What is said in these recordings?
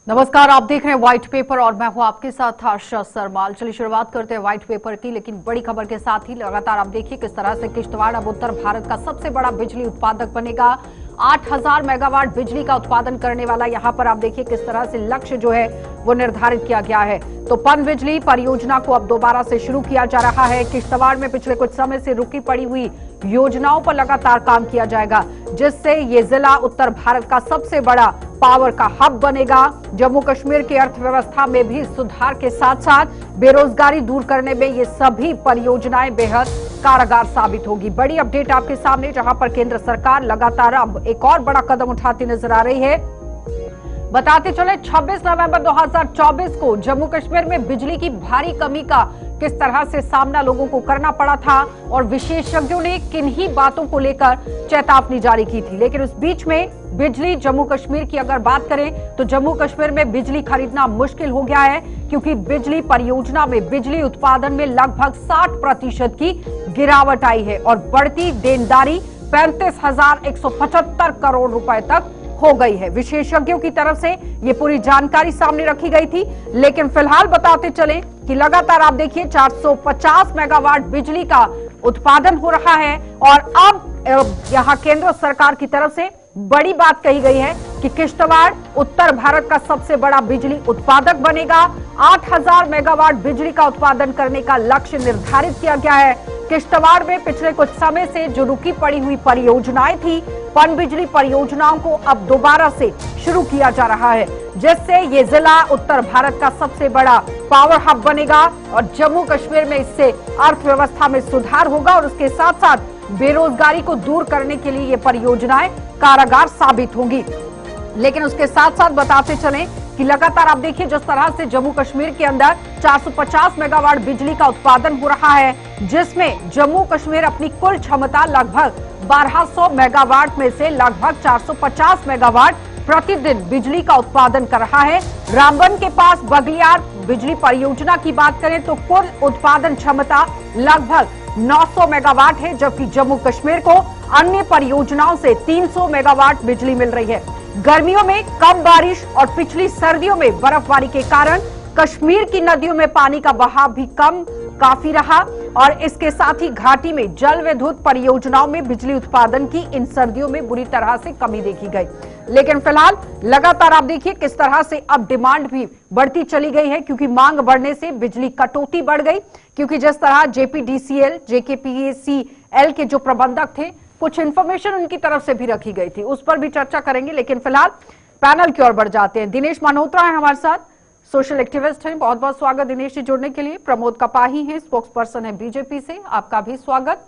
नमस्कार, आप देख रहे हैं व्हाइट पेपर और मैं हूं आपके साथ आशा सरमाल। चलिए शुरुआत करते हैं व्हाइट पेपर की, लेकिन बड़ी खबर के साथ ही लगातार आप देखिए किस तरह से किश्तवाड़ अब उत्तर भारत का सबसे बड़ा बिजली उत्पादक बनेगा। 8000 मेगावाट बिजली का उत्पादन करने वाला यहां पर आप देखिए किस तरह से लक्ष्य जो है वो निर्धारित किया गया है। तो पनबिजली परियोजना को अब दोबारा से शुरू किया जा रहा है। किश्तवाड़ में पिछले कुछ समय से रुकी पड़ी हुई योजनाओं पर लगातार काम किया जाएगा, जिससे ये जिला उत्तर भारत का सबसे बड़ा पावर का हब बनेगा। जम्मू कश्मीर की अर्थव्यवस्था में भी सुधार के साथ साथ बेरोजगारी दूर करने में ये सभी परियोजनाएं बेहद कारगर साबित होगी। बड़ी अपडेट आपके सामने, जहां पर केंद्र सरकार लगातार अब एक और बड़ा कदम उठाती नजर आ रही है। बताते चले 26 नवंबर 2024 को जम्मू कश्मीर में बिजली की भारी कमी का किस तरह से सामना लोगों को करना पड़ा था और विशेषज्ञों ने किन्हीं बातों को लेकर चेतावनी जारी की थी। लेकिन उस बीच में बिजली जम्मू कश्मीर की अगर बात करें तो जम्मू कश्मीर में बिजली खरीदना मुश्किल हो गया है, क्योंकि बिजली परियोजना में बिजली उत्पादन में लगभग 60% की गिरावट आई है और बढ़ती देनदारी 35,175 करोड़ रुपए तक हो गई है। विशेषज्ञों की तरफ से ये पूरी जानकारी सामने रखी गई थी, लेकिन फिलहाल बताते चले कि लगातार आप देखिए 450 मेगावाट बिजली का उत्पादन हो रहा है और अब यहां केंद्र सरकार की तरफ से बड़ी बात कही गई है कि किश्तवाड़ उत्तर भारत का सबसे बड़ा बिजली उत्पादक बनेगा। 8000 मेगावाट बिजली का उत्पादन करने का लक्ष्य निर्धारित किया गया है। किश्तवाड़ में पिछले कुछ समय से जो रुकी पड़ी हुई परियोजनाएं थी, पनबिजली परियोजनाओं को अब दोबारा से शुरू किया जा रहा है, जिससे ये जिला उत्तर भारत का सबसे बड़ा पावर हब बनेगा और जम्मू कश्मीर में इससे अर्थव्यवस्था में सुधार होगा और उसके साथ साथ बेरोजगारी को दूर करने के लिए ये परियोजनाएं कारगर साबित होंगी। लेकिन उसके साथ साथ बताते चलें कि लगातार आप देखिए जिस तरह से जम्मू कश्मीर के अंदर 450 मेगावाट बिजली का उत्पादन हो रहा है, जिसमें जम्मू कश्मीर अपनी कुल क्षमता लगभग 1200 मेगावाट में से लगभग 450 मेगावाट प्रतिदिन बिजली का उत्पादन कर रहा है। रामबन के पास बगलियार बिजली परियोजना की बात करें तो कुल उत्पादन क्षमता लगभग 900 मेगावाट है, जबकि जम्मू कश्मीर को अन्य परियोजनाओं से 300 मेगावाट बिजली मिल रही है। गर्मियों में कम बारिश और पिछली सर्दियों में बर्फबारी के कारण कश्मीर की नदियों में पानी का बहाव भी काफी रहा और इसके साथ ही घाटी में जल विद्युत परियोजनाओं में बिजली उत्पादन की इन सर्दियों में बुरी तरह से कमी देखी गई। लेकिन फिलहाल लगातार आप देखिए किस तरह से अब डिमांड भी बढ़ती चली गई है, क्योंकि मांग बढ़ने से बिजली कटौती बढ़ गई। क्योंकि जिस तरह जेपीडीसीएल, जेकेपीएसीएल के जो प्रबंधक थे, कुछ इंफॉर्मेशन उनकी तरफ से भी रखी गई थी, उस पर भी चर्चा करेंगे। लेकिन फिलहाल पैनल की ओर बढ़ जाते हैं। दिनेश मल्होत्रा है हमारे साथ, सोशल एक्टिविस्ट हैं। बहुत बहुत स्वागत दिनेश जी जुड़ने के लिए। प्रमोद कपाही हैं, स्पोक्स पर्सन है बीजेपी से, आपका भी स्वागत।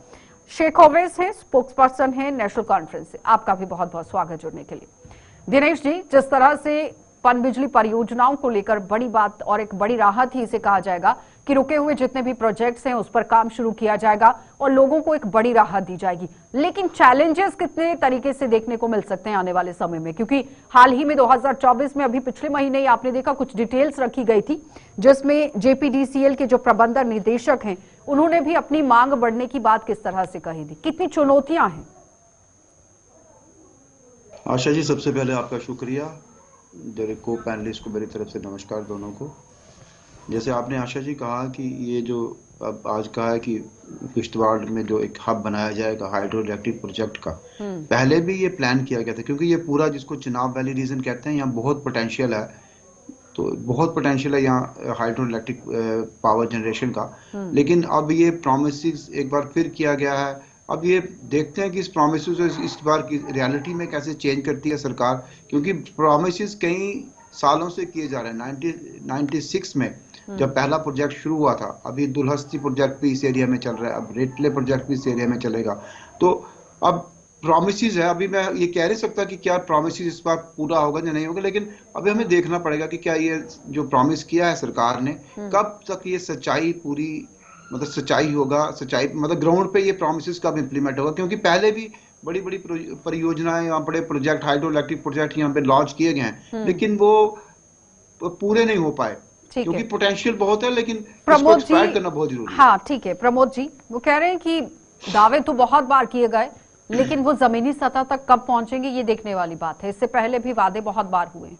शेख ओवैस हैं, स्पोक्स पर्सन है नेशनल कॉन्फ्रेंस से, आपका भी बहुत बहुत स्वागत जुड़ने के लिए। दिनेश जी, जिस तरह से पनबिजली परियोजनाओं को लेकर बड़ी बात और एक बड़ी राहत ही इसे कहा जाएगा कि रुके हुए जितने भी प्रोजेक्ट्स हैं उस पर काम शुरू किया जाएगा और लोगों को एक बड़ी राहत दी जाएगी। लेकिन चैलेंजेस कितने तरीके से देखने को मिल सकते हैं आने वाले समय में, क्योंकि हाल ही में 2024 में अभी पिछले महीने ही आपने देखा कुछ डिटेल्स रखी गई थी, जिसमें जेपीडीसीएल के जो प्रबंधक निदेशक हैं उन्होंने भी अपनी मांग बढ़ने की बात किस तरह से कही थी। कितनी चुनौतियां हैं? आशा जी, सबसे पहले आपका शुक्रिया। मेरे को पैनलिस्ट को मेरी तरफ से नमस्कार दोनों को। जैसे आपने आशा जी कहा कि ये जो अब आज कहा है कि किश्तवाड़ में जो एक हब बनाया जाएगा हाइड्रो इलेक्ट्रिक प्रोजेक्ट का, पहले भी ये प्लान किया गया था, क्योंकि ये पूरा जिसको चिनाब वैली रीजन कहते हैं, यहाँ बहुत पोटेंशियल है। तो बहुत पोटेंशियल है यहाँ हाइड्रो इलेक्ट्रिक पावर जनरेशन का। लेकिन अब ये प्रोमिस एक बार फिर किया गया है। अब ये देखते हैं कि इस प्रोमिस इस बार की रियलिटी में कैसे चेंज करती है सरकार, क्योंकि प्रोमिस कई सालों से किए जा रहे हैं। 1996 में जब पहला प्रोजेक्ट शुरू हुआ था, अभी दुलहस्ती प्रोजेक्ट भी इस एरिया में चल रहा है, अब रेटले प्रोजेक्ट भी इस एरिया में चलेगा। तो अब प्रोमिस है, अभी मैं ये कह नहीं सकता कि क्या प्रोमिस इस बार पूरा होगा या नहीं होगा, लेकिन अभी हमें देखना पड़ेगा कि क्या ये जो प्रोमिस किया है सरकार ने, कब तक ये सच्चाई पूरी मतलब सच्चाई होगा, सच्चाई मतलब ग्राउंड पे ये प्रोमिस कब इंप्लीमेंट होगा। क्योंकि पहले भी बड़ी बड़ी परियोजनाएं, यहाँ बड़े प्रोजेक्ट हाइड्रो इलेक्ट्रिक प्रोजेक्ट यहाँ पे लॉन्च किए गए हैं, लेकिन वो पूरे नहीं हो पाए, क्योंकि पोटेंशियल बहुत है, लेकिन इसको एक्सप्लॉइट करना बहुत जरूरी है। हाँ ठीक है प्रमोद जी, वो कह रहे हैं कि दावे तो बहुत बार किए गए, लेकिन वो जमीनी सतह तक कब पहुंचेंगे ये देखने वाली बात है। इससे पहले भी वादे बहुत बार हुए।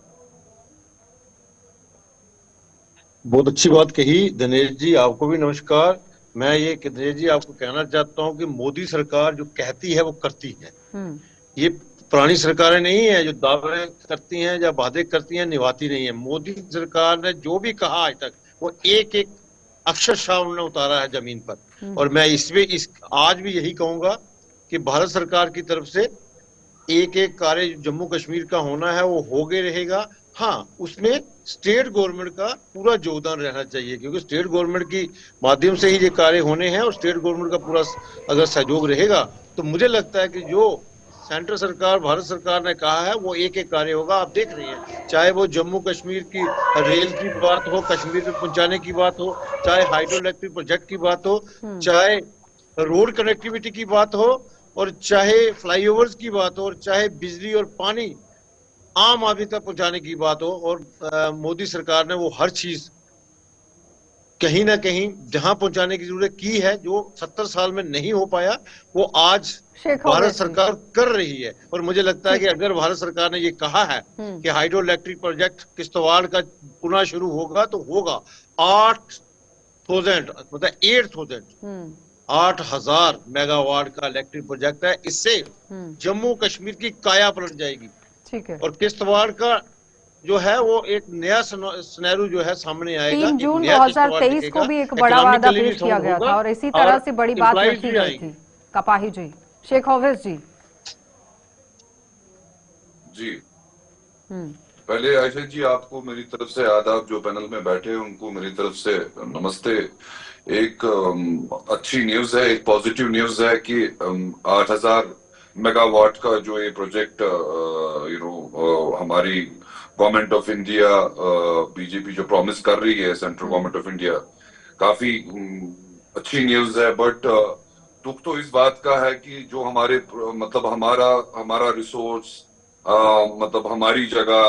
बहुत अच्छी बात कही दिनेश जी, आपको भी नमस्कार। मैं ये दिनेश जी आपको कहना चाहता हूँ कि मोदी सरकार जो कहती है वो करती है। हम्म। ये पुरानी सरकारें नहीं है जो दावे करती हैं या वादे करती हैं, निभाती नहीं है। मोदी सरकार ने जो भी कहा आज तक वो एक एक अक्षरशः उन्होंने उतारा है जमीन पर। और मैं इस आज भी यही कहूंगा कि भारत सरकार की तरफ से एक एक कार्य जम्मू कश्मीर का होना है वो हो गए रहेगा। हाँ, उसमें स्टेट गवर्नमेंट का पूरा योगदान रहना चाहिए, क्योंकि स्टेट गवर्नमेंट की माध्यम से ही ये कार्य होने हैं और स्टेट गवर्नमेंट का पूरा अगर सहयोग रहेगा तो मुझे लगता है कि जो सेंट्रल सरकार भारत सरकार ने कहा है वो एक एक कार्य होगा। आप देख रहे हैं, चाहे वो जम्मू कश्मीर की रेल की बात हो, कश्मीर तक पहुंचाने की बात हो, चाहे हाइड्रो इलेक्ट्रिक प्रोजेक्ट की बात हो, चाहे रोड कनेक्टिविटी की बात हो, और चाहे फ्लाईओवर्स की बात हो, और चाहे बिजली और पानी आम आदमी तक पहुंचाने की बात हो। और मोदी सरकार ने वो हर चीज कहीं ना कहीं जहां पहुंचाने की जरूरत की है, जो 70 साल में नहीं हो पाया वो आज भारत सरकार कर रही है। और मुझे लगता है कि अगर भारत सरकार ने ये कहा है कि हाइड्रो इलेक्ट्रिक प्रोजेक्ट किश्तवाड़ का पुनः शुरू होगा तो होगा। 8,000 मतलब 8,000 मेगावाट का इलेक्ट्रिक प्रोजेक्ट है। इससे जम्मू कश्मीर की काया पलट जाएगी। ठीक है। और किश्तवाड़ का जो है वो एक नया सिनेरियो जो है सामने आएगा। 3 जून 2023 को भी एक बड़ा वादा पेश किया गया था और इसी तरह से बड़ी बात रखी गई थी। कपाही जी, शेख हफीज जी। जी, पहले आयशा जी आपको मेरी तरफ से आदाब, जो पैनल में बैठे हैं उनको मेरी तरफ से नमस्ते। एक अच्छी न्यूज है, एक पॉजिटिव न्यूज है कि 8,000 मेगावाट का जो ये प्रोजेक्ट हमारी गवर्नमेंट ऑफ इंडिया बीजेपी जो प्रॉमिस कर रही है, सेंट्रल गवर्नमेंट ऑफ इंडिया, काफी अच्छी न्यूज है। बट दुख तो इस बात का है कि जो हमारे मतलब हमारा रिसोर्स मतलब हमारी जगह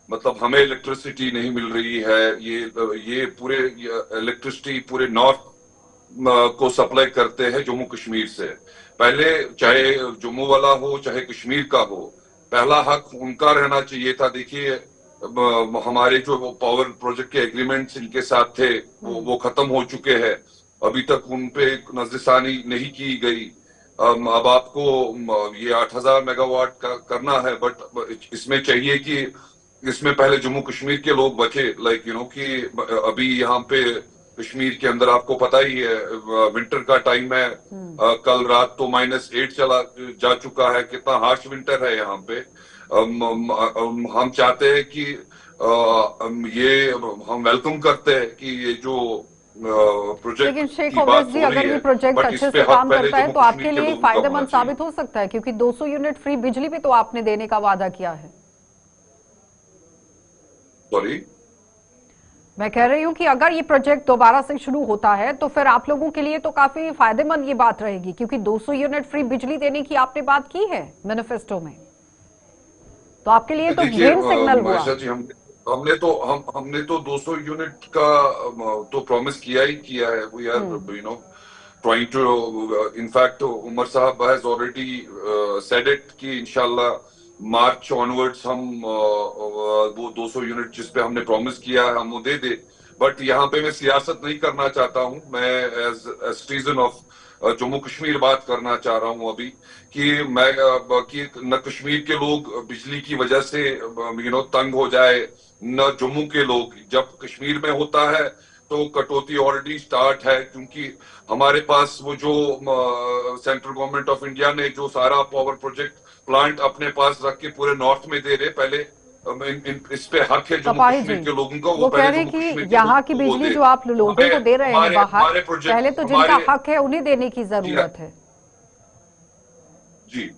मतलब हमें इलेक्ट्रिसिटी नहीं मिल रही है। ये पूरे इलेक्ट्रिसिटी पूरे नॉर्थ को सप्लाई करते हैं जम्मू कश्मीर से। पहले चाहे जम्मू वाला हो चाहे कश्मीर का हो, पहला हक उनका रहना चाहिए था। देखिए हमारे जो पावर प्रोजेक्ट के एग्रीमेंट्स इनके साथ थे वो खत्म हो चुके हैं, अभी तक उन पे नजरसानी नहीं की गई। अब आपको ये 8,000 मेगावाट का करना है, बट इसमें चाहिए कि इसमें पहले जम्मू कश्मीर के लोग बचे। लाइक कि अभी यहाँ पे कश्मीर के अंदर आपको पता ही है विंटर का टाइम है। कल रात तो -8 चला जा चुका है, कितना हार्श विंटर है यहाँ पे। हम चाहते हैं कि ये हम वेलकम करते हैं कि ये जो प्रोजेक्ट। लेकिन शेख हफीज जी, अगर ये प्रोजेक्ट अच्छे से काम करता है तो आपके लिए फायदेमंद साबित हो सकता है, क्योंकि 200 यूनिट फ्री बिजली भी तो आपने देने का वादा किया है। सॉरी, मैं कह रही हूं कि अगर ये प्रोजेक्ट दोबारा से शुरू होता है तो फिर आप लोगों के लिए तो काफी फायदेमंद ये बात रहेगी, क्योंकि 200 यूनिट फ्री बिजली देने की आपने बात की है मैनिफेस्टो में, तो आपके लिए तो ग्रीन सिग्नल हुआ। हमने तो 200 यूनिट का तो प्रॉमिस किया है। We are trying to, in fact Umar साहब हैज ऑलरेडी सेड इट कि इंशाल्लाह मार्च ऑनवर्ड्स हम वो 200 यूनिट जिस पे हमने प्रॉमिस किया है हम वो दे दे। बट यहाँ पे मैं सियासत नहीं करना चाहता हूँ, मैं as citizen of Jammu Kashmir बात करना चाह रहा हूँ अभी कि न कश्मीर के लोग बिजली की वजह से तंग हो जाए, न जम्मू के लोग। जब कश्मीर में होता है तो कटौती ऑलरेडी स्टार्ट है, क्योंकि हमारे पास वो जो सेंट्रल गवर्नमेंट ऑफ इंडिया ने जो सारा पावर प्रोजेक्ट प्लांट अपने पास रख के पूरे नॉर्थ में दे रहे, पहले इस पे हक है जम्मू कश्मीर के लोगों का। वो कह रहे कि यहाँ की बिजली जो आप लोगों को दे रहे हैं बाहर, पहले तो जिनका हक है उन्हें देने की जरूरत है। जी,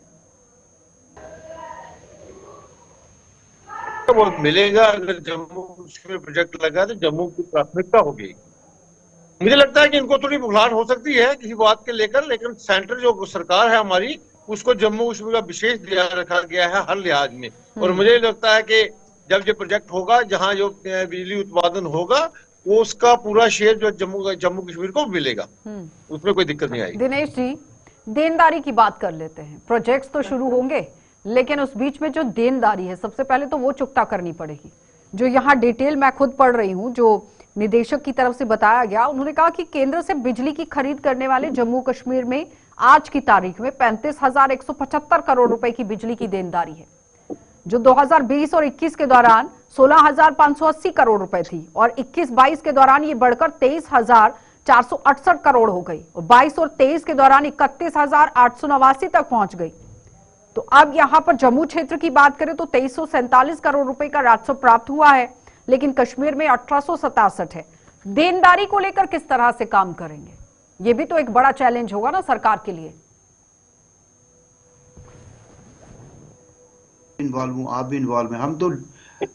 वो मिलेगा। अगर जम्मू कश्मीर प्रोजेक्ट लगा तो जम्मू की प्राथमिकता होगी। मुझे लगता है कि इनको थोड़ी बुखलाहट हो सकती है किसी बात के लेकर, लेकिन सेंट्रल जो सरकार है हमारी उसको जम्मू कश्मीर का विशेष ध्यान रखा गया है हर लिहाज में। और मुझे लगता है कि जब ये प्रोजेक्ट होगा, जहां जो बिजली उत्पादन होगा वो उसका पूरा शेयर जो जम्मू कश्मीर को मिलेगा, उसमें कोई दिक्कत नहीं आएगी। दिनेश जी, देनदारी की बात कर लेते हैं। प्रोजेक्ट्स तो शुरू होंगे, लेकिन उस बीच में जो देनदारी है सबसे पहले तो वो चुकता करनी पड़ेगी। जो यहाँ डिटेल मैं खुद पढ़ रही हूँ, जो निदेशक की तरफ से बताया गया। उन्होंने कहा कि केंद्र से बिजली की खरीद करने वाले जम्मू कश्मीर में आज की तारीख में 35,175 करोड़ रुपए की बिजली की देनदारी है, जो 2020 और 21 के दौरान 16,580 करोड़ रुपए थी और 21-22 के दौरान ये बढ़कर 23,468 करोड़ हो गई और 22 और 23 के दौरान 31,889 तक पहुंच गई। तो अब यहां पर जम्मू क्षेत्र की बात करें तो 2347 करोड़ रुपए का राजस्व प्राप्त हुआ है, लेकिन कश्मीर में 1867 है। देनदारी को लेकर किस तरह से काम करेंगे, ये भी तो एक बड़ा चैलेंज होगा ना सरकार के लिए। इन्वॉल्व हूँ, आप भी इन्वॉल्व हैं। हम तो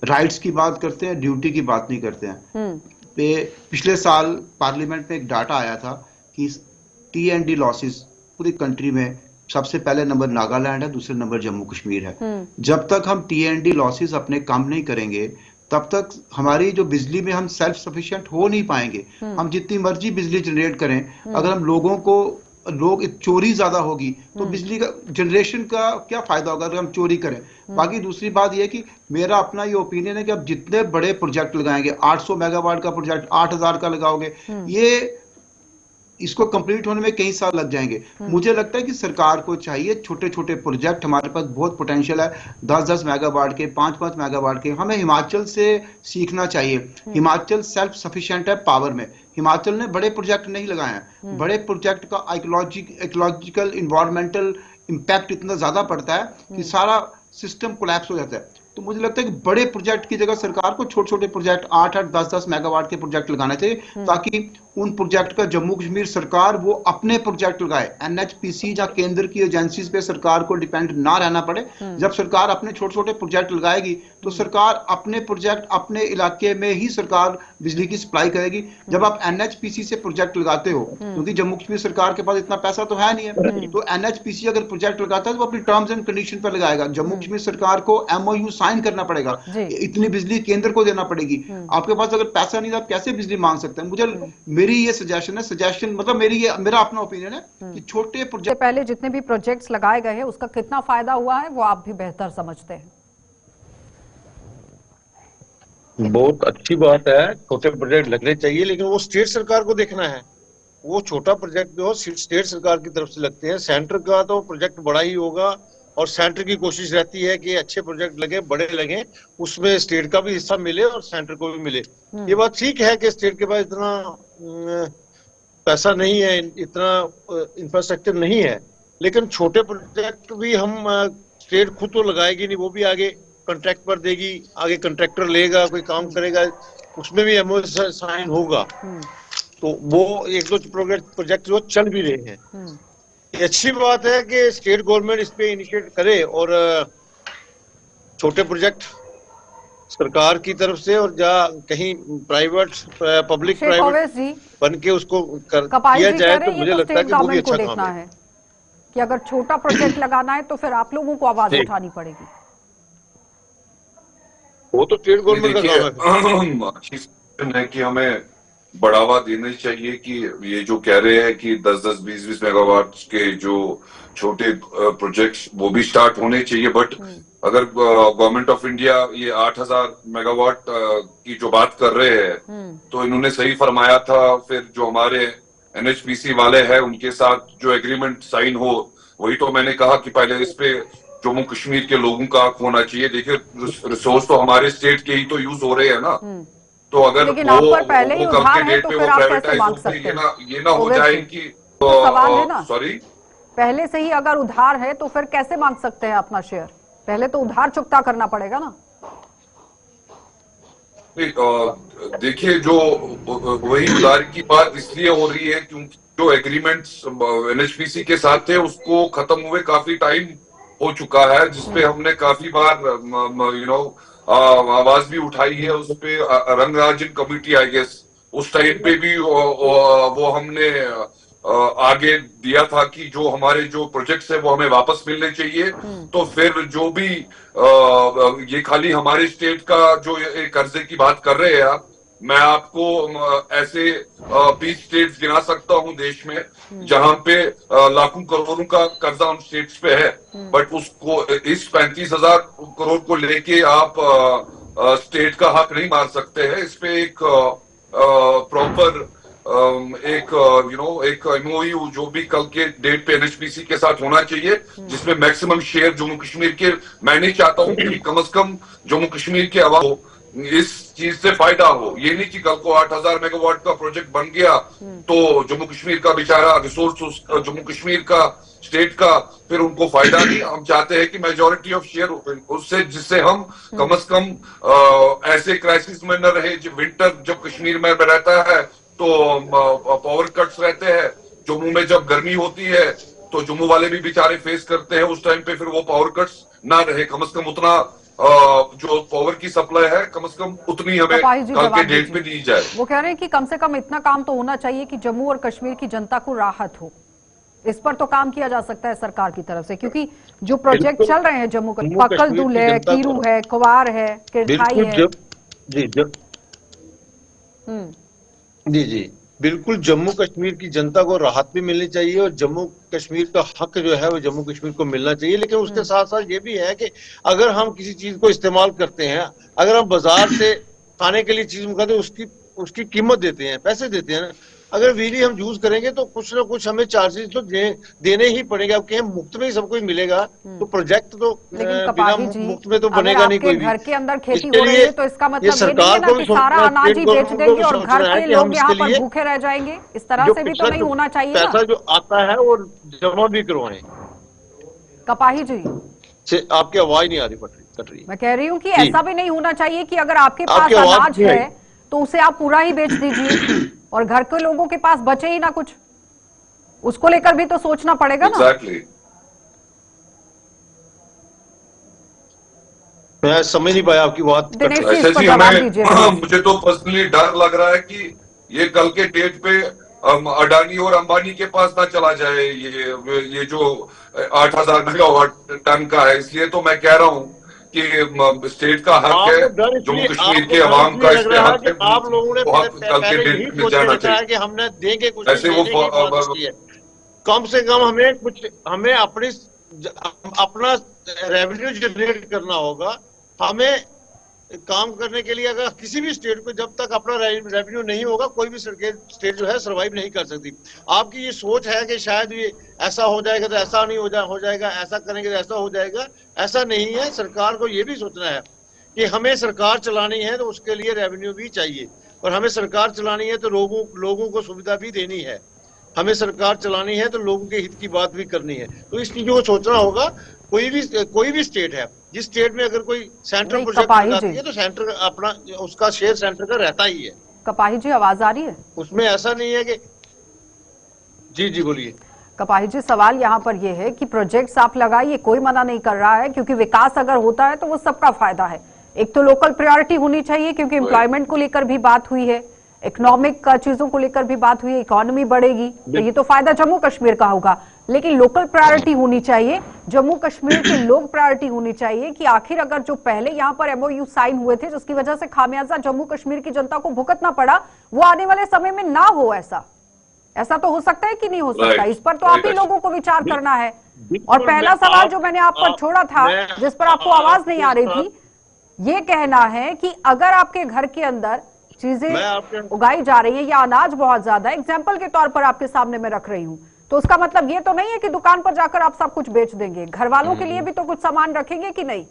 राइट्स की बात करते हैं, ड्यूटी की बात नहीं करते हैं। पिछले साल पार्लियामेंट में एक डाटा आया था कि टी&डी लॉसेस पूरी कंट्री में सबसे पहले नंबर नागालैंड है, दूसरे नंबर जम्मू कश्मीर है। जब तक हम टी&डी लॉसेस अपने कम नहीं करेंगे तब तक हमारी जो बिजली में हम सेल्फ सफिशिएंट हो नहीं पाएंगे। हम जितनी मर्जी बिजली जनरेट करें, अगर हम लोग चोरी ज्यादा होगी तो बिजली का जनरेशन का क्या फायदा होगा अगर हम चोरी करें। बाकी दूसरी बात यह है कि मेरा अपना ये ओपिनियन है कि अब जितने बड़े प्रोजेक्ट लगाएंगे, 800 मेगावाट का प्रोजेक्ट 8,000 का लगाओगे, ये इसको कंप्लीट होने में कई साल लग जाएंगे। मुझे लगता है कि सरकार को चाहिए छोटे छोटे प्रोजेक्ट, हमारे पास बहुत पोटेंशियल है 10-10 मेगावाट के, 5-5 मेगावाट के, हमें हिमाचल से सीखना चाहिए। हिमाचल सेल्फ सफिशिएंट है पावर में। हिमाचल ने बड़े प्रोजेक्ट नहीं लगाए हैं। बड़े प्रोजेक्ट का इकोलॉजिकल इन्वायरमेंटल इम्पैक्ट इतना ज्यादा पड़ता है कि सारा सिस्टम कोलैप्स हो जाता है। तो मुझे लगता है कि बड़े प्रोजेक्ट की जगह सरकार को छोटे छोटे प्रोजेक्ट 8-8, 10-10 मेगावाट के प्रोजेक्ट लगाने चाहिए, ताकि उन प्रोजेक्ट का जम्मू कश्मीर सरकार वो अपने प्रोजेक्ट लगाए। एनएचपीसी या केंद्र की एजेंसीज पे सरकार को डिपेंड ना रहना पड़े। जब सरकार अपने छोटे छोटे प्रोजेक्ट लगाएगी तो सरकार अपने प्रोजेक्ट अपने इलाके में ही सरकार बिजली की सप्लाई करेगी। जब आप एनएचपीसी से प्रोजेक्ट लगाते हो, क्योंकि जम्मू कश्मीर सरकार के पास इतना पैसा तो है नहीं है, तो एनएचपीसी अगर प्रोजेक्ट लगाता है तो वो अपनी टर्म्स एंड कंडीशन पर लगाएगा। जम्मू कश्मीर सरकार को एमओयू साइन करना पड़ेगा, इतनी बिजली केंद्र को देना पड़ेगी। आपके पास अगर पैसा नहीं है आप कैसे बिजली मांग सकते हैं। मुझे मेरी ये सजेशन मतलब मेरा अपना ओपिनियन है कि छोटे प्रोजेक्ट पहले जितने भी प्रोजेक्ट्स लगाए गए हैं उसका कितना फायदा हुआ है वो आप भी बेहतर समझते हैं। बहुत अच्छी बात है, छोटे प्रोजेक्ट लगने चाहिए, लेकिन वो स्टेट सरकार को देखना है। वो छोटा प्रोजेक्ट जो स्टेट सरकार की तरफ से लगते हैं, सेंटर का तो प्रोजेक्ट बड़ा ही होगा और सेंटर की कोशिश रहती है कि अच्छे प्रोजेक्ट लगे, बड़े लगे, उसमें स्टेट का भी हिस्सा मिले और सेंटर को भी मिले। ये बात ठीक है कि स्टेट के पास इतना पैसा नहीं है, इतना इंफ्रास्ट्रक्चर नहीं है, लेकिन छोटे प्रोजेक्ट भी हम स्टेट खुद तो लगाएगी नहीं, वो भी आगे कॉन्ट्रैक्ट पर देगी, आगे कॉन्ट्रैक्टर लेगा, कोई काम करेगा, उसमें भी एमओयू साइन होगा। तो वो 1-2 प्रोजेक्ट जो चल भी रहे हैं। ये अच्छी बात है कि स्टेट गवर्नमेंट इस पे इनिशिएट करे और छोटे प्रोजेक्ट सरकार की तरफ से और कहीं प्राइवेट पब्लिक प्राइवेट बन के उसको किया जाए तो मुझे लगता है कि वो भी अच्छा काम है कि अगर छोटा प्रोजेक्ट लगाना है तो फिर आप लोगों को आवाज उठानी पड़ेगी। वो तो स्टेट गवर्नमेंट का काम है। अच्छी है कि हमें बढ़ावा देना चाहिए कि ये जो कह रहे हैं कि 10-10, 20-20 मेगावाट के जो छोटे प्रोजेक्ट्स वो भी स्टार्ट होने चाहिए। बट अगर गवर्नमेंट ऑफ इंडिया ये 8,000 मेगावाट की जो बात कर रहे हैं तो इन्होंने सही फरमाया था। फिर जो हमारे एनएचपीसी वाले हैं उनके साथ जो एग्रीमेंट साइन हो, वही तो मैंने कहा कि पहले इस पे जम्मू कश्मीर के लोगों का हक होना चाहिए। देखिए रिसोर्स तो हमारे स्टेट के ही तो यूज हो रहे हैं ना, तो अगर लेकिन आप पर पहले ही उधार है तो फिर आप कैसे मांग सकते हैं? ये ना हो जाए कि सवाल है ना, सॉरी पहले से ही अगर उधार है तो फिर कैसे मांग सकते हैं अपना शेयर? पहले तो उधार चुकता करना पड़ेगा ना। देखिए जो वही उधार की बात इसलिए हो रही है क्योंकि जो एग्रीमेंट्स एनएचपीसी के साथ थे उसको खत्म हुए काफी टाइम हो चुका है, जिसपे हमने काफी बार आवाज भी उठाई है। उस पे रंगराजन कमेटी आई गेस उस टाइम पे भी वो हमने आगे दिया था कि जो हमारे जो प्रोजेक्ट्स है वो हमें वापस मिलने चाहिए। तो फिर जो भी ये खाली हमारे स्टेट का जो कर्जे की बात कर रहे हैं आप, मैं आपको ऐसे 20 स्टेट्स गिना सकता हूं देश में जहां पे लाखों करोड़ों का कर्जा उन स्टेट्स पे है। बट उसको इस 35,000 करोड़ को लेके आप स्टेट का हक नहीं मार सकते हैं। इस पे एक प्रॉपर एक एक एमओयू जो भी कल के डेट पे एनएचपीसी के साथ होना चाहिए, जिसमें मैक्सिमम शेयर जम्मू कश्मीर के। मैं नहीं चाहता हूं कि कम से कम जम्मू कश्मीर के आवाम को इस चीज से फायदा हो। ये नहीं कि कल को 8000 मेगावाट का प्रोजेक्ट बन गया तो जम्मू कश्मीर का बेचारा रिसोर्स, जम्मू कश्मीर का, स्टेट का, फिर उनको फायदा नहीं। हम चाहते हैं कि मेजोरिटी ऑफ शेयर उससे, जिससे हम कम से कम ऐसे क्राइसिस में न रहे। विंटर जब कश्मीर में रहता है तो पावर कट्स रहते हैं, जम्मू में जब गर्मी होती है तो जम्मू वाले भी बेचारे फेस करते हैं उस टाइम पे, फिर वो पावर कट्स ना रहे। कम से कम उतना जो पावर की सप्लाई है कम से कम उतनी हमें कल के डेट पे दी जाए। वो कह रहे हैं कि कम से कम इतना काम तो होना चाहिए कि जम्मू और कश्मीर की जनता को राहत हो। इस पर तो काम किया जा सकता है सरकार की तरफ से, क्योंकि जो प्रोजेक्ट चल रहे हैं जम्मू कश्मीर, पकलदुल है, कीरू है, कुवार है, किरथाई है। जी जी बिल्कुल, जम्मू कश्मीर की जनता को राहत भी मिलनी चाहिए और जम्मू कश्मीर का हक जो है वो जम्मू कश्मीर को मिलना चाहिए। लेकिन उसके साथ साथ ये भी है कि अगर हम किसी चीज को इस्तेमाल करते हैं, अगर हम बाजार से खाने के लिए चीज मंगाते हैं, उसकी कीमत देते हैं, पैसे देते हैं ना, अगर बिजली हम यूज करेंगे तो कुछ ना कुछ हमें चार्जेस तो देने ही पड़ेगा। अब कहीं मुफ्त में ही सब कुछ मिलेगा तो प्रोजेक्ट तो बिना मुफ्त में तो बनेगा नहीं कोई भी। घर के अंदर खेती हो रही है तो इसका मतलब ये नहीं है ना कि सारा अनाज ही बेच देंगे और घर के लोग यहाँ पर भूखे रह जाएंगे। इस तरह से भी तो नहीं होना चाहिए। पैसा जो आता है और जमा भी करवाएं। कपाही जी आपकी आवाज नहीं आ रही, कट रही। मैं कह रही हूँ कि ऐसा भी नहीं होना चाहिए कि अगर आपके पास अनाज है तो उसे आप पूरा ही बेच दीजिए और घर के लोगों के पास बचे ही ना कुछ। उसको लेकर भी तो सोचना पड़ेगा ना। मैं समझ नहीं पाया आपकी बात। मुझे तो पर्सनली डर लग रहा है कि ये कल के डेट पे अडानी और अंबानी के पास ना चला जाए ये जो 8000 मेगावाट टन का है। इसलिए तो मैं कह रहा हूँ कि स्टेट का हक है, जम्मू कश्मीर के अवाम का इस पे हक है। आप लोगों ने कल के डेट में जाना चाहिए कि हमने देंगे कुछ, ऐसे वो कम से कम हमें अपना रेवेन्यू जनरेट करना होगा। हमें काम करने के लिए अगर किसी भी स्टेट को जब तक अपना रेवेन्यू नहीं होगा कोई भी स्टेट जो है सरवाइव नहीं कर सकती। आपकी ये सोच है कि शायद ये ऐसा हो जाएगा तो ऐसा नहीं हो जाएगा, ऐसा करेंगे तो ऐसा हो जाएगा, ऐसा नहीं है। सरकार को ये भी सोचना है कि हमें सरकार चलानी है तो उसके लिए रेवेन्यू भी चाहिए, और हमें सरकार चलानी है तो लोगों को सुविधा भी देनी है। हमें सरकार चलानी है तो लोगों के हित की बात भी करनी है। तो इस चीजों को सोचना होगा। कोई भी स्टेट है, जिस स्टेट में अगर कोई सेंट्रल प्रोजेक्ट लगाती है तो सेंटर अपना उसका शेयर सेंटर का रहता ही है। कपाही जी आवाज आ रही है? उसमें ऐसा नहीं है कि जी बोलिए। कपाही जी सवाल यहाँ पर यह है कि प्रोजेक्ट्स आप लगाइए, कोई मना नहीं कर रहा है, क्योंकि विकास अगर होता है तो वो सबका फायदा है। एक तो लोकल प्रायोरिटी होनी चाहिए क्योंकि एम्प्लॉयमेंट को लेकर भी बात हुई है, इकोनॉमिक चीजों को लेकर भी बात हुई है, इकोनॉमी बढ़ेगी तो ये तो फायदा जम्मू कश्मीर का होगा। लेकिन लोकल प्रायोरिटी होनी चाहिए, जम्मू कश्मीर के लोग प्रायोरिटी होनी चाहिए कि आखिर अगर जो पहले यहाँ पर एमओयू साइन हुए थे जिसकी वजह से खामियाजा जम्मू कश्मीर की जनता को भुगतना पड़ा, वो आने वाले समय में ना हो। ऐसा तो हो सकता है कि नहीं हो सकता? इस पर तो आप ही लोगों को विचार करना है। और पहला सवाल जो मैंने आप पर छोड़ा था, जिस पर आपको आवाज नहीं आ रही थी, ये कहना है कि अगर आपके घर के अंदर चीजें उगाई जा रही है या अनाज बहुत ज्यादा, एग्जाम्पल के तौर पर आपके सामने मैं रख रही हूँ, तो उसका मतलब ये तो नहीं है कि दुकान पर जाकर आप सब कुछ बेच देंगे। घर वालों के लिए भी तो कुछ सामान रखेंगे कि नहीं?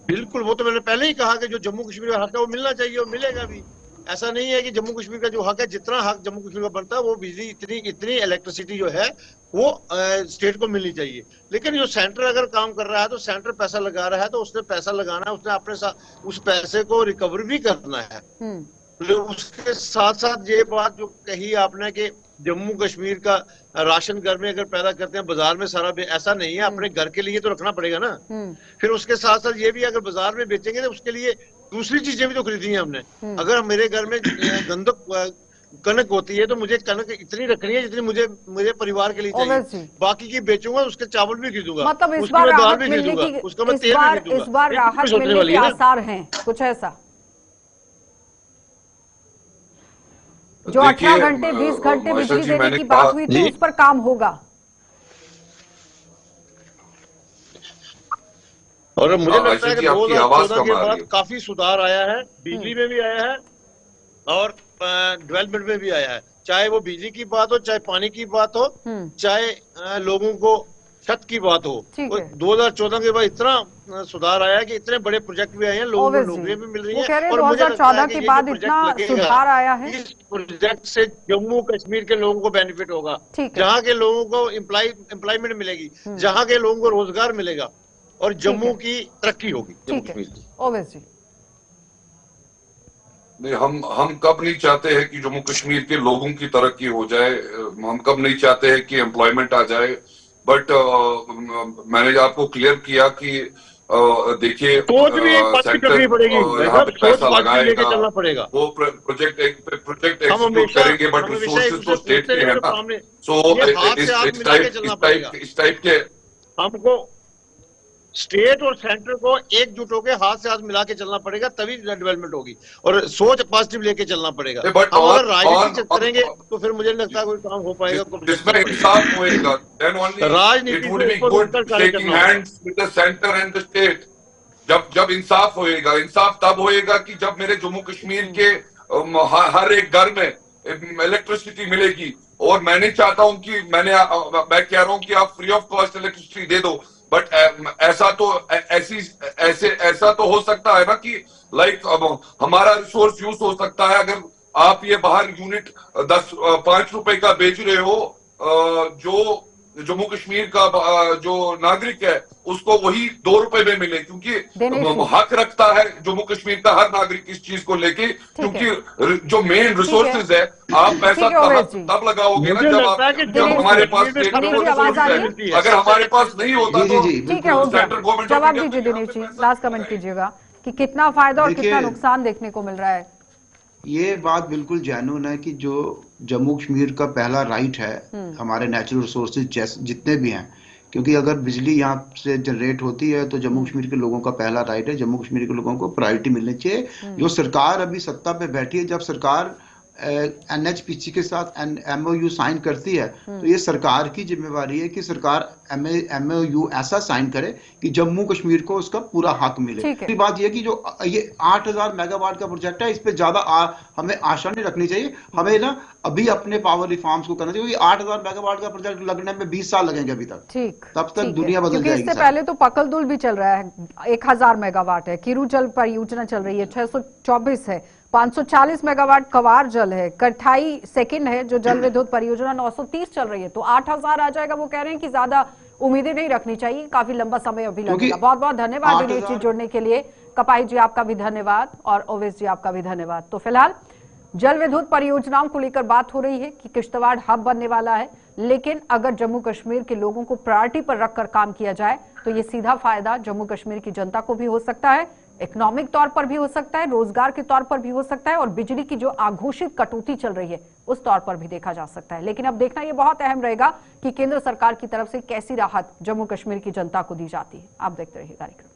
बिल्कुल, वो तो मैंने पहले ही कहा कि जो जम्मू कश्मीर का हक है वो मिलना चाहिए और मिलेगा भी। ऐसा नहीं है कि जम्मू कश्मीर का जो हक है, जितना हक जम्मू कश्मीर का बनता है वो बिजली, इतनी इलेक्ट्रिसिटी जो है वो स्टेट को मिलनी चाहिए। लेकिन जो सेंटर अगर काम कर रहा है तो सेंटर पैसा लगा रहा है तो उसने पैसा लगाना है, उसने अपने साथ उस पैसे को रिकवर भी करना है। उसके साथ साथ ये बात जो कही आपने कि जम्मू कश्मीर का राशन घर में अगर पैदा करते हैं बाजार में सारा, ऐसा नहीं है। अपने घर के लिए तो रखना पड़ेगा ना। फिर उसके साथ साथ ये भी अगर बाजार में बेचेंगे तो उसके लिए दूसरी चीजें भी तो खरीदनी है हमने। अगर मेरे घर में गंदक कनक होती है तो मुझे कनक इतनी रखनी है जितनी मुझे परिवार के लिए चाहिए। बाकी की बेचूंगा, उसके चावल भी खरीदूंगा, मतलब उसकी मैं दाल भी खरीदूंगा, उसका मैं तेल भी खरीदूंगा। इस बार राहत मिलने के आसार हैं कुछ ऐसा? जो 18 घंटे 20 घंटे बिजली देने की बात हुई थी उस पर काम होगा? और मुझे लगता है कि जी, आपकी आवाज 2014 कम के आ रही बाद है। काफी सुधार आया है, बिजली में भी आया है और डेवलपमेंट में भी आया है। चाहे वो बिजली की बात हो, चाहे पानी की बात हो, चाहे लोगों को छत की बात हो। ठीक वो है। 2014 के बाद इतना सुधार आया है कि इतने बड़े प्रोजेक्ट भी आए हैं, लोगों को ओवैसी नौकरियां भी मिल रही वो हैं। कह रहे हैं और मुझे लगता है 2014 कि के ये जो बाद प्रोजेक्ट इतना लगेगा, सुधार आया है। इस प्रोजेक्ट से जम्मू कश्मीर के लोगों को बेनिफिट होगा, ठीक है। जहाँ के लोगों को एम्प्लॉयमेंट मिलेगी, जहाँ के लोगों को रोजगार मिलेगा और जम्मू की तरक्की होगी, जम्मू ठीक है कश्मीर की। ओवैसी नहीं, हम कब नहीं चाहते हैं कि जम्मू कश्मीर के लोगों की तरक्की हो जाए, हम कब नहीं चाहते हैं कि एम्प्लॉयमेंट आ जाए, बट मैंने आपको क्लियर किया कि देखिए, सोच भी पॉजिटिव सेंटर रखनी पड़ेगी भाई यहाँ साहब, पे सोच पैसा पॉजिटिव लेके लगाएगा, चलना पड़ेगा। वो प्रोजेक्ट हम एग्जीक्यूट हमेशा करेंगे, बट हम हमेशा एक रिसोर्सेज दूसरे तो से स्टेट पूछते के रहेंगे हैं तो ना। सामने सो ये हाथ से हाथ मिला के चलना पड़ेगा। इस टाइप के हमको स्टेट और सेंटर को एकजुट होकर हाथ से हाथ मिला के चलना पड़ेगा, तभी डेवलपमेंट होगी। और सोच पॉजिटिव लेके चलना पड़ेगा। बट हम अगर ऑन राजनीति करेंगे ऑन तो फिर मुझे नहीं लगता कोई काम हो पाएगा, कोई प्रोजेक्ट जिसमें चल इंसाफ पड़ेगा। होएगा, then only it राजनीति would से be ऊपर good उठकर कार्य shaking करना होगा। hands with the center and the state। जब इंसाफ होएगा, इंसाफ तब होएगा कि जब मेरे जम्मू कश्मीर के हर एक घर में इलेक्ट्रिसिटी मिलेगी। और मैं नहीं चाहता हूं कि मैं कह रहा हूं कि आप फ्री ऑफ कॉस्ट इलेक्ट्रिसिटी दे दो, बट ऐसा तो हो सकता है ना कि लाइक अब हमारा रिसोर्स यूज हो सकता है। अगर आप ये बाहर यूनिट 5 रुपए का बेच रहे हो, जो जम्मू कश्मीर का जो नागरिक है उसको वही 2 रुपए में मिले, क्योंकि हक रखता है जम्मू कश्मीर का हर नागरिक इस चीज को लेके, क्योंकि जो मेन रिसोर्सेज है, आप पैसा तब लगाओगे ना जब हमारे पास स्टेट में, अगर हमारे पास नहीं होता तो ठीक है, हो गया। सेंट्रल गवर्नमेंट जवाब दीजिए दिनेश जी, लास्ट कमेंट कीजिएगा कि कितना फायदा और कितना नुकसान देखने को मिल रहा है। ये बात बिल्कुल जेन्युइन है कि जो जम्मू कश्मीर का पहला राइट है, हमारे नेचुरल रिसोर्सेज जितने भी हैं, क्योंकि अगर बिजली यहाँ से जनरेट होती है तो जम्मू कश्मीर के लोगों का पहला राइट है, जम्मू कश्मीर के लोगों को प्रायोरिटी मिलनी चाहिए। जो सरकार अभी सत्ता पे बैठी है, जब सरकार NHPC के साथ MOU साइन करती है तो ये सरकार की जिम्मेवारी है कि सरकार MOU ऐसा साइन करे कि जम्मू कश्मीर को उसका पूरा हक मिले। दूसरी बात ये कि जो ये 8000 मेगावाट का प्रोजेक्ट है, इस पे ज्यादा हमें आशा नहीं रखनी चाहिए। हमें ना अभी अपने पावर रिफॉर्म्स को करना चाहिए, क्योंकि 8000 मेगावाट का प्रोजेक्ट लगने में 20 साल लगेंगे अभी तक। ठीक, तब तक दुनिया बदल जाएगी। इससे पहले तो पकलदुल भी चल रहा है, 1000 मेगावाट है, किरू जल परियोजना चल रही है, 624 है, 540 मेगावाट कवार जल है, कठाई सेकंड है जो जल विद्युत परियोजना 930 चल रही है। तो 8000 आ जाएगा। वो कह रहे हैं कि ज्यादा उम्मीदें नहीं रखनी चाहिए, काफी लंबा समय अभी लगेगा। बहुत बहुत धन्यवाद दिनेश जी जुड़ने के लिए। कपाई जी आपका भी धन्यवाद और ओवैसी जी आपका भी धन्यवाद। तो फिलहाल जल विद्युत परियोजनाओं को लेकर बात हो रही है कि किश्तवाड़ हब बनने वाला है, लेकिन अगर जम्मू कश्मीर के लोगों को प्रायोरिटी पर रखकर काम किया जाए तो ये सीधा फायदा जम्मू कश्मीर की जनता को भी हो सकता है, इकोनॉमिक तौर पर भी हो सकता है, रोजगार के तौर पर भी हो सकता है और बिजली की जो आघोषित कटौती चल रही है उस तौर पर भी देखा जा सकता है। लेकिन अब देखना यह बहुत अहम रहेगा कि केंद्र सरकार की तरफ से कैसी राहत जम्मू कश्मीर की जनता को दी जाती है। आप देखते रहिए कार्यक्रम।